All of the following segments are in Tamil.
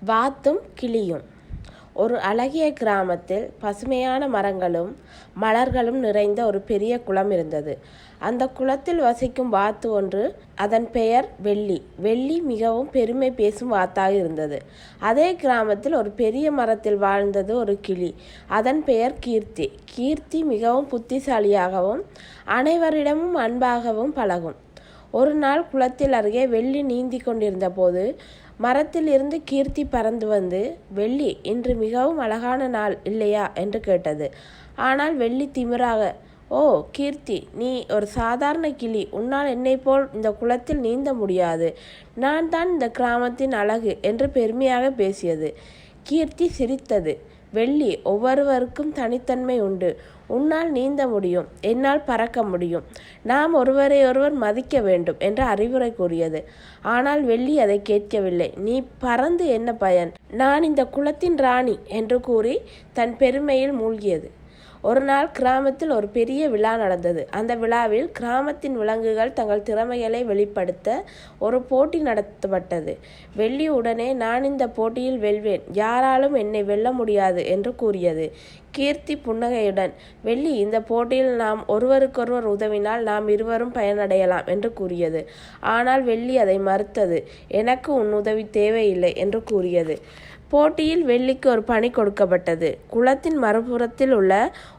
வாத்தும் கிளியும். ஒரு அழகிய கிராமத்தில் பசுமையான மரங்களும் மலர்களும் நிறைந்த ஒரு பெரிய குளம் இருந்தது. அந்த குளத்தில் வசிக்கும் வாத்து ஒன்று. அதன் பெயர் வெள்ளி. வெள்ளி மிகவும் பெருமை பேசும் வாத்தாக இருந்தது. அதே கிராமத்தில் ஒரு பெரிய மரத்தில் வாழ்ந்தது ஒரு கிளி. அதன் பெயர் கீர்த்தி. கீர்த்தி மிகவும் புத்திசாலியாகவும் அனைவரிடமும் அன்பாகவும் பழகும். ஒரு நாள் குளத்தில் அருகே வெள்ளி நீந்தி கொண்டிருந்த போது மரத்தில் இருந்து கீர்த்தி பறந்து வந்து, வெள்ளி, இன்று மிகவும் அழகான நாள் இல்லையா என்று கேட்டது. ஆனால் வெள்ளி திமிராக, ஓ கீர்த்தி, நீ ஒரு சாதாரண கிளி, உன்னால் என்னை போல் இந்த குளத்தில் நீந்த முடியாது. நான் தான் இந்த கிராமத்தின் அழகு என்று பெருமையாக பேசியது. கீர்த்தி சிரித்தது. வெள்ளி, ஒவ்வொருவருக்கும் தனித்தன்மை உண்டு. உன்னால் நீந்த முடியும், என்னால் பறக்க முடியும். நாம் ஒருவரை ஒருவர் மதிக்க வேண்டும் என்று அறிவுரை கூறியது. ஆனால் வெள்ளி அதை கேட்கவில்லை. நீ பறந்து என்ன பயன்? நான் இந்த குளத்தின் ராணி என்று கூறி தன் பெருமையில் மூழ்கியது. ஒரு நாள் கிராமத்தில் ஒரு பெரிய விழா நடந்தது. அந்த விழாவில் கிராமத்தின் விலங்குகள் தங்கள் திறமைகளை வெளிப்படுத்த ஒரு போட்டி நடத்தப்பட்டது. வெள்ளி உடனே, நான் இந்த போட்டியில் வெல்வேன், யாராலும் என்னை வெல்ல முடியாது என்று கூறியது. கீர்த்தி புன்னகையுடன், வெள்ளி, இந்த போட்டியில் நாம் ஒருவருக்கொருவர் உதவினால் நாம் இருவரும் பயனடையலாம் என்று கூறியது. ஆனால் வெள்ளி அதை மறுத்தது. எனக்கு உன் உதவி தேவையில்லை என்று கூறியது. போட்டியில் வெள்ளிக்கு ஒரு பணி கொடுக்கப்பட்டது. குளத்தின் மறுபுறத்தில் உள்ள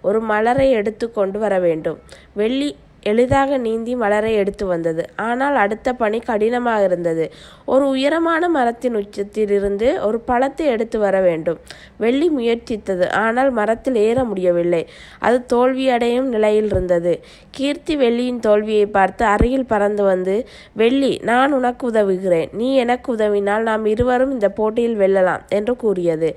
ஒரு மலரை எடுத்து கொண்டு வர வேண்டும். வெள்ளி எளிதாக நீந்தி மலரை எடுத்து வந்தது. ஆனால் அடுத்த பணி கடினமாக இருந்தது. ஒரு உயரமான மரத்தின் உச்சத்தில் இருந்து ஒரு பழத்தை எடுத்து வர வேண்டும். வெள்ளி முயற்சித்தது, ஆனால் மரத்தில் ஏற முடியவில்லை. அது தோல்வியடையும் நிலையில் இருந்தது. கீர்த்தி வெள்ளியின் தோல்வியை பார்த்து அருகில் பறந்து வந்து, வெள்ளி, நான் உனக்கு உதவுகிறேன், நீ எனக்கு உதவினால் நாம் இருவரும் இந்த போட்டியில் வெல்லலாம் என்று கூறியது.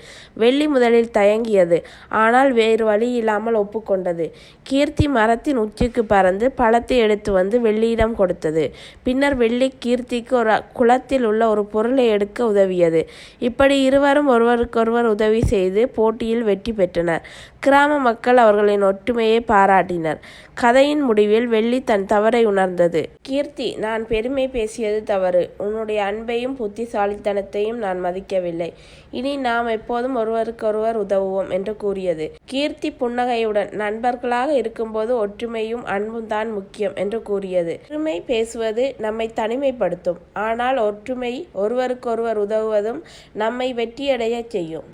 வெள்ளி முதலில் தயங்கியது, ஆனால் வேறு வழி இல்லாமல் ஒப்புக்கொண்டது. கீர்த்தி மரத்தின் உச்சிக்கு பறந்து பழத்தை எடுத்து வந்து வெள்ளியிடம் கொடுத்தது. பின்னர் வெள்ளி கீர்த்திக்கு ஒரு குளத்தில் உள்ள ஒரு பொருளை எடுக்க உதவியது. இப்படி இருவரும் ஒருவருக்கொருவர் உதவி செய்து போட்டியில் வெற்றி பெற்றனர். கிராம மக்கள் அவர்களின் ஒற்றுமையை பாராட்டினர். கதையின் முடிவில் வெள்ளி தன் தவறை உணர்ந்தது. கீர்த்தி, நான் பெருமை பேசியது தவறு. உன்னுடைய அன்பையும் புத்திசாலித்தனத்தையும் நான் மதிக்கவில்லை. இனி நாம் எப்போதும் ஒருவருக்கொருவர் உதவுவோம் என்று கூறியது. கீர்த்தி புன்னகையுடன், நண்பர்களாக இருக்கும்போது ஒற்றுமையும் அன்பும் தான் முக்கியம் என்று கூறியது. பெருமை பேசுவது நம்மை தனிமைப்படுத்தும், ஆனால் ஒற்றுமை, ஒருவருக்கொருவர் உதவுவதும் நம்மை வெற்றியடைய செய்யும்.